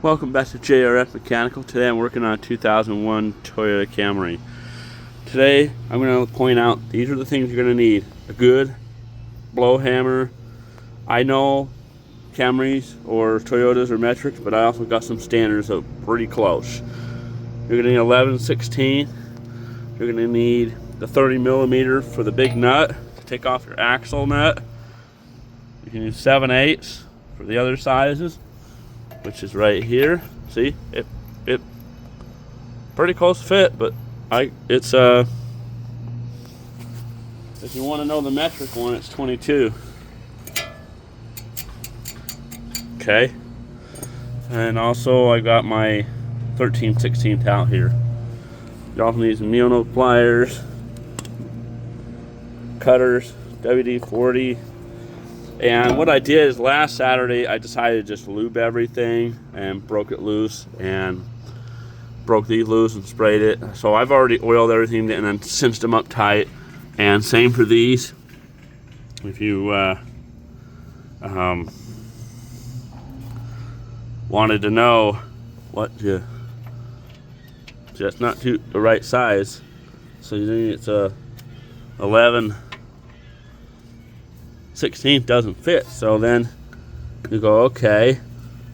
Welcome back to JRF Mechanical. Today I'm working on a 2001 Toyota Camry. Today I'm going to point out these are the things you're going to need. A good blow hammer. I know Camrys or Toyotas or metrics, but I also got some standards that are pretty close. You're going to need 11/16. You're going to need the 30mm for the big nut to take off your axle nut. You can use 7/8 for the other sizes, which is right here. See, it pretty close fit, but it's if you want to know the metric one, it's 22. Okay, and also I got my 13/16 out here. You also need some needle nose pliers, cutters, WD-40. And what I did is last Saturday I decided to just lube everything and broke it loose and broke these loose and sprayed it. So I've already oiled everything and then cinched them up tight. And same for these. If you wanted to know what you just not the right size, so you think it's a 11/16 doesn't fit. So then you go, okay,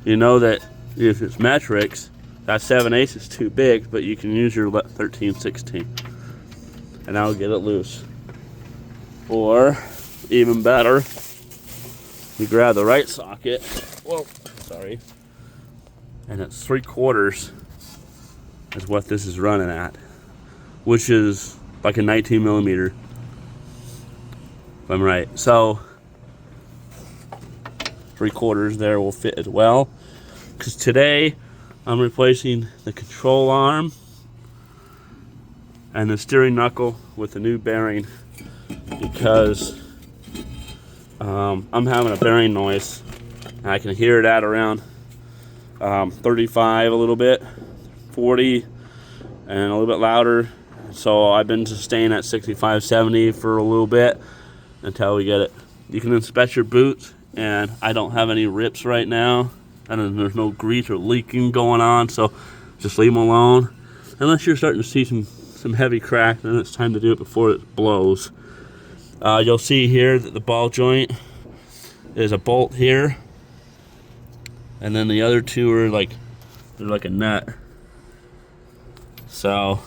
you know that if it's metrics, that 7/8 is too big, but you can use your 13/16 and that'll get it loose. Or even better, you grab the right socket, whoa, sorry, and it's 3/4 is what this is running at, which is like a 19mm, if I'm right. So 3/4 there will fit as well, because today I'm replacing the control arm and the steering knuckle with a new bearing, because I'm having a bearing noise. I can hear it at around 35 a little bit, 40, and a little bit louder. So I've been just staying at 65, 70 for a little bit until we get it. You can inspect your boots, and I don't have any rips right now, and there's no grease or leaking going on, so just leave them alone. Unless you're starting to see some heavy crack, then it's time to do it before it blows. You'll see here that the ball joint is a bolt here, and then the other two are they're like a nut. So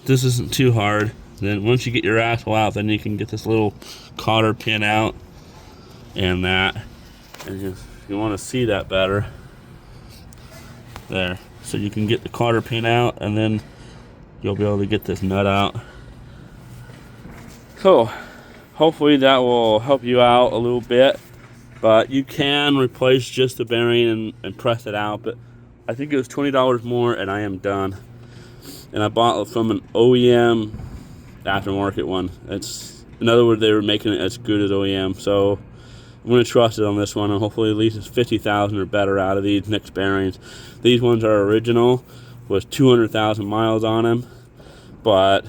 this isn't too hard. Then once you get your axle out, then you can get this little cotter pin out and that. And if you want to see that better, there. So you can get the cotter pin out, and then you'll be able to get this nut out. So hopefully that will help you out a little bit. But you can replace just the bearing and press it out. But I think it was $20 more, and I am done. And I bought it from an OEM aftermarket one. In other words, they were making it as good as OEM. So I'm going to trust it on this one, and hopefully at least it's 50,000 or better out of these next bearings. These ones are original with 200,000 miles on them, but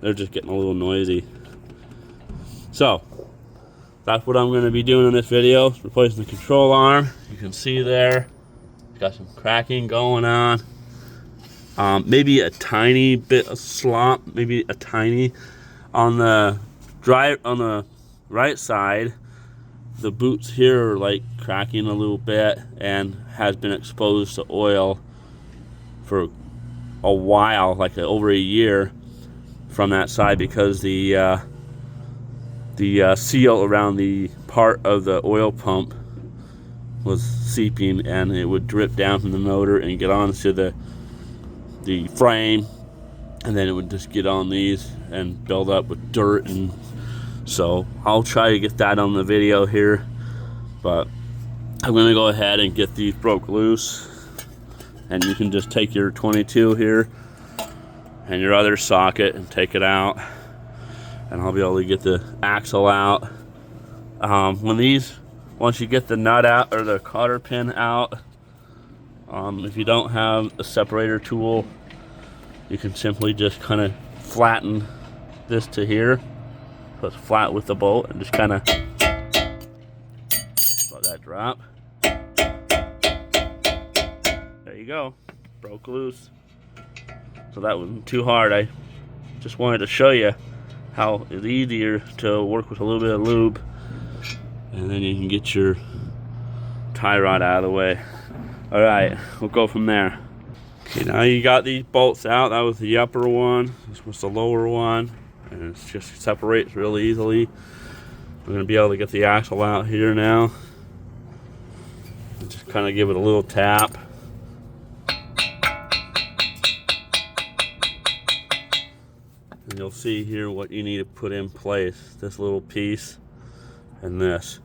they're just getting a little noisy. So that's what I'm going to be doing in this video, replacing the control arm. You can see there, it's got some cracking going on. Maybe a tiny bit of slop, maybe a tiny on the right side. The boots here are like cracking a little bit and has been exposed to oil for a while, like over a year from that side, because the seal around the part of the oil pump was seeping, and it would drip down from the motor and get onto the frame, and then it would just get on these and build up with dirt. And so I'll try to get that on the video here, but I'm going to go ahead and get these broke loose. And you can just take your 22 here and your other socket and take it out, and I'll be able to get the axle out. Once you get the nut out or the cotter pin out, if you don't have a separator tool, you can simply just kind of flatten this to here, so it's flat with the bolt, and just kind of let that drop. you go, broke loose. So that wasn't too hard. I just wanted to show you how it's easier to work with a little bit of lube, and then you can get your tie rod out of the way. All right, we'll go from there. Okay, now you got these bolts out. That was the upper one. This was the lower one, and it just separates really easily. We're gonna be able to get the axle out here now. And just kind of give it a little tap. And you'll see here what you need to put in place. This little piece and this.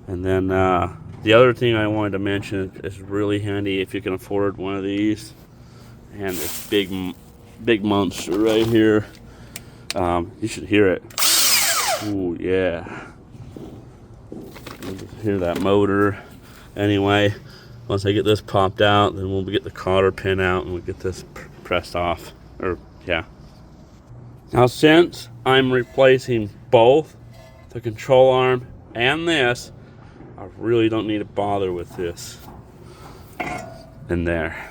And then the other thing I wanted to mention is really handy if you can afford one of these. And this big monster right here. You should hear it. Ooh, yeah. You can hear that motor. Anyway, once I get this popped out, then we'll get the cotter pin out and we'll get this pressed off. Or, yeah. Now, since I'm replacing both the control arm and this, I really don't need to bother with this in there.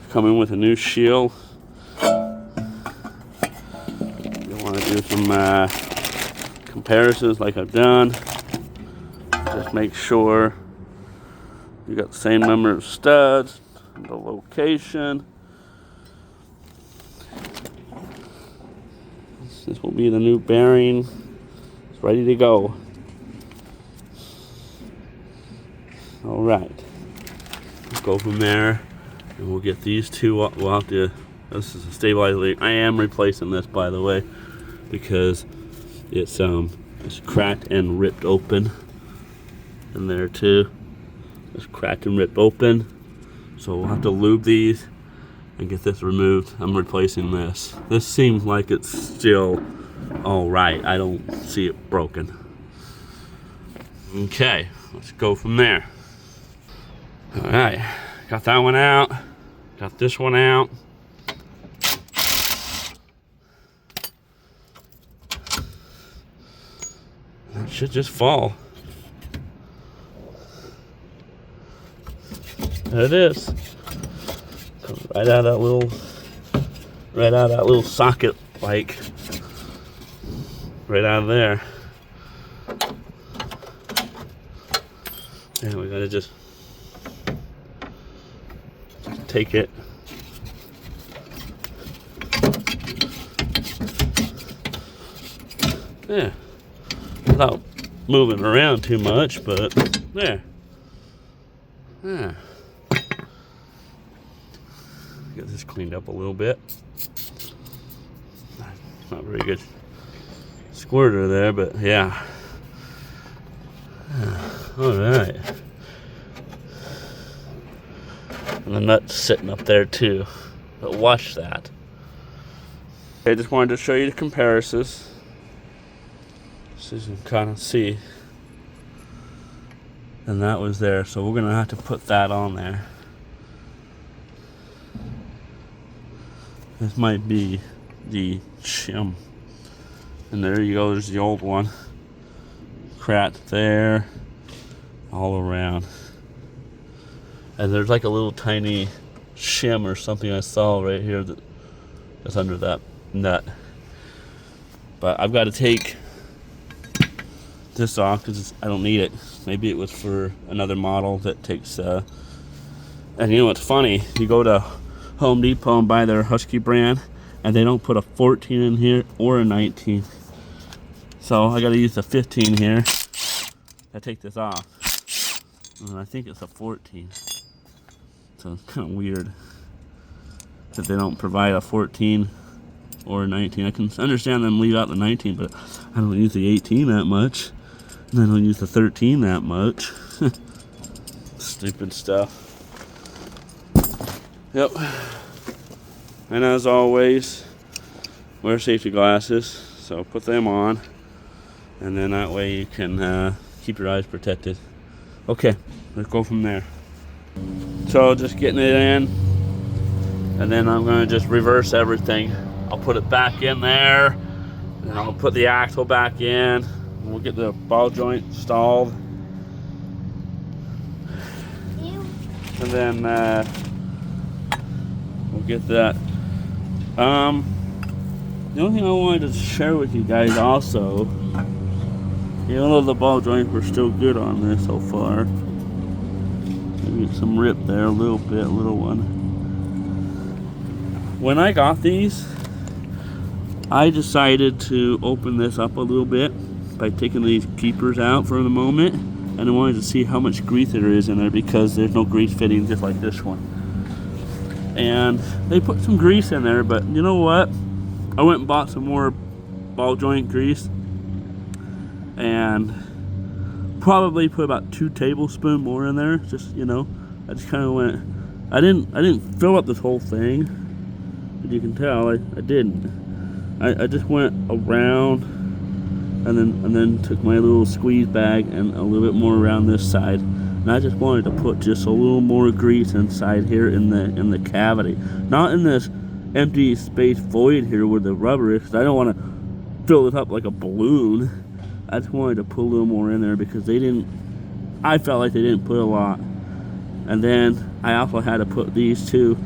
Come in with a new shield. You want to do some comparisons like I've done. Just make sure you got the same number of studs, the location. This will be the new bearing. It's ready to go. All right, let's go from there. And we'll get these two up. We'll have to, this is a stabilizer. I am replacing this, by the way, because it's cracked and ripped open in there too. It's cracked and ripped open. So we'll have to lube these and get this removed. I'm replacing this. This seems like it's still all right. I don't see it broken. Okay, let's go from there. All right. Got that one out. Got this one out. That should just fall. There it is. Comes right out of that little socket, like right out of there. And we gotta just take it. Yeah, without moving around too much, but there. Yeah. Get this cleaned up a little bit. Not very good squirter there, but yeah. All right. And the nut's sitting up there too, but watch that. Okay, I just wanted to show you the comparisons so you can kind of see. And that was there, so we're gonna have to put that on there. This might be the shim. And there you go, there's the old one. Cracked there, all around. And there's like a little tiny shim or something I saw right here that's under that nut. But I've got to take this off because I don't need it. Maybe it was for another model that takes, and you know what's funny? You go to Home Depot and buy their Husky brand, and they don't put a 14 in here or a 19. So I got to use the 15 here. I take this off, and I think it's a 14. So it's kind of weird that they don't provide a 14 or a 19. I can understand them leave out the 19, but I don't use the 18 that much, and I don't use the 13 that much. Stupid stuff. Yep. And as always, wear safety glasses. So put them on, and then that way you can keep your eyes protected. Okay, let's go from there. So just getting it in, and then I'm going to just reverse everything. I'll put it back in there, and I'll put the axle back in, and we'll get the ball joint installed. and then we'll get that. The only thing I wanted to share with you guys also, even though the ball joints were still good on this so far, maybe some rip there a little bit, little one. When I got these, I decided to open this up a little bit by taking these keepers out for the moment, and I wanted to see how much grease there is in there because there's no grease fitting just like this one. And they put some grease in there, but you know what? I went and bought some more ball joint grease and probably put about 2 tablespoons more in there. Just, you know, I just kind of went. I didn't fill up this whole thing, as you can tell. I didn't. I just went around and then took my little squeeze bag and a little bit more around this side. And I just wanted to put just a little more grease inside here in the cavity, not in this empty space void here where the rubber is, because I don't want to fill it up like a balloon. I just wanted to put a little more in there because I felt like they didn't put a lot. And then I also had to put these two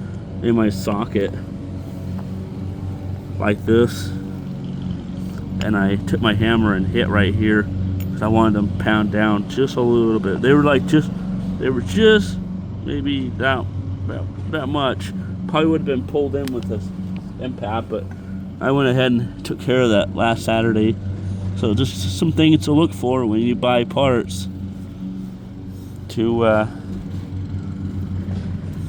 in my socket like this, and I took my hammer and hit right here because I wanted them to pound down just a little bit. They were just maybe that much. Probably would have been pulled in with this impact, but I went ahead and took care of that last Saturday. So just some things to look for when you buy parts, to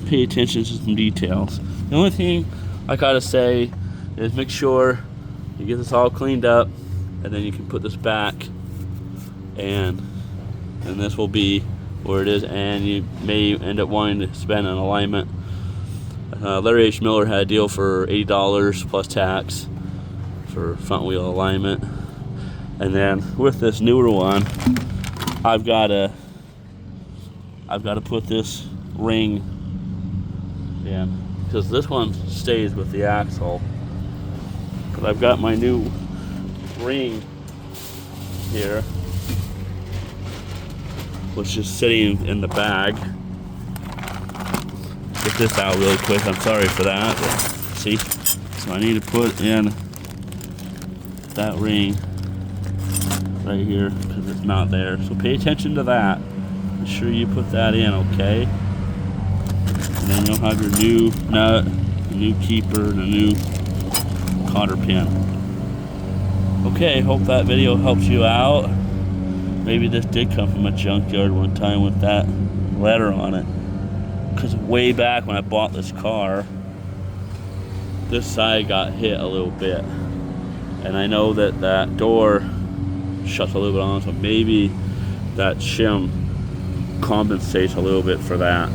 pay attention to some details. The only thing I gotta say is make sure you get this all cleaned up, and then you can put this back, and this will be where it is, and you may end up wanting to spend an alignment. Larry H. Miller had a deal for $80 plus tax for front wheel alignment. And then with this newer one, I've got to put this ring in, because this one stays with the axle. But I've got my new ring here, which is sitting in the bag. Get this out really quick. I'm sorry for that. But see, so I need to put in that ring right here because it's not there. So pay attention to that. Make sure you put that in, okay? And then you'll have your new nut, a new keeper, and a new cotter pin. Okay, hope that video helps you out. Maybe this did come from a junkyard one time with that letter on it. Because way back when I bought this car, this side got hit a little bit. And I know that that door shuts a little bit on, so maybe that shim compensates a little bit for that,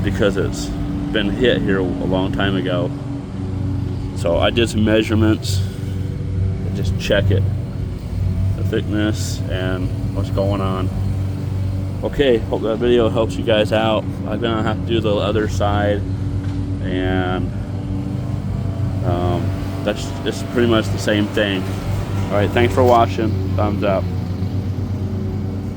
because it's been hit here a long time ago. So I did some measurements and just check it, the thickness and what's going on. Okay, hope that video helps you guys out. I'm gonna have to do the other side, and it's pretty much the same thing. All right, thanks for watching. Thumbs up.